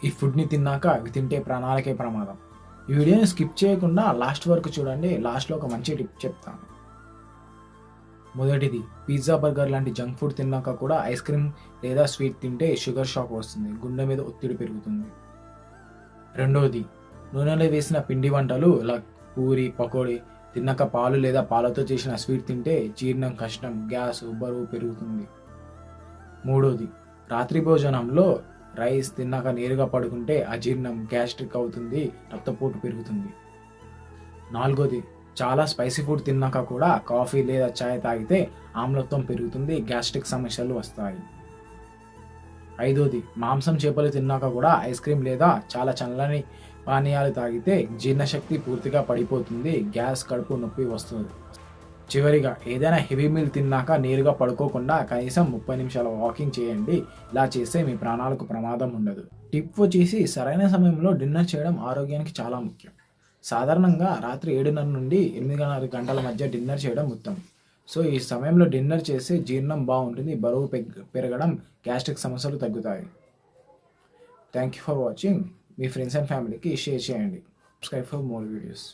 ఈ ఫుడ్ని తిన్నాక అవి తింటే ప్రాణాలకే ప్రమాదం. ఈ వీడియోని స్కిప్ చేయకుండా లాస్ట్ వరకు చూడండి. లాస్ట్లో ఒక మంచి టిప్ చెప్తాను. మొదటిది, పిజ్జా బర్గర్ లాంటి జంక్ ఫుడ్ తిన్నాక కూడా ఐస్ క్రీమ్ లేదా స్వీట్ తింటే షుగర్ షాక్ వస్తుంది, గుండె మీద ఒత్తిడి పెరుగుతుంది. రెండోది, నూనెలో వేసిన పిండి వంటలు ఇలా పూరి పకోడీ తిన్నాక పాలు లేదా పాలతో చేసిన స్వీట్ తింటే జీర్ణం కష్టం, గ్యాస్, బరువు పెరుగుతుంది. మూడోది, రాత్రి భోజనంలో రైస్ తిన్నాక నేరుగా పడుకుంటే అజీర్ణం, గ్యాస్ట్రిక్ అవుతుంది, రక్తపోటు పెరుగుతుంది. నాలుగోది, చాలా స్పైసీ ఫుడ్ తిన్నాక కూడా కాఫీ లేదా చాయ్ తాగితే ఆమ్లత్వం పెరుగుతుంది, గ్యాస్ట్రిక్ సమస్యలు వస్తాయి. ఐదోది, మాంసం చేపలు తిన్నాక కూడా ఐస్ క్రీమ్ లేదా చాలా చల్లని పానీయాలు తాగితే జీర్ణశక్తి పూర్తిగా పడిపోతుంది, గ్యాస్, కడుపు నొప్పి వస్తుంది. చివరిగా, ఏదైనా హెవీ మీల్ తిన్నాక నేరుగా పడుకోకుండా కనీసం 30 నిమిషాల వాకింగ్ చేయండి. ఇలా చేస్తే మీ ప్రాణాలకు ప్రమాదం ఉండదు. టిప్ వచ్చేసి, సరైన సమయంలో డిన్నర్ చేయడం ఆరోగ్యానికి చాలా ముఖ్యం. సాధారణంగా రాత్రి 7:30 నుండి 8:30 గంటల మధ్య డిన్నర్ చేయడం ఉత్తమం. సో ఈ సమయంలో డిన్నర్ చేస్తే జీర్ణం బాగుంటుంది, బరువు పెరగడం, గ్యాస్ట్రిక్ సమస్యలు తగ్గుతాయి. Thank you for watching. Me friends and ఫ్యామిలీకి షేర్ చేయండి. Subscribe for more videos.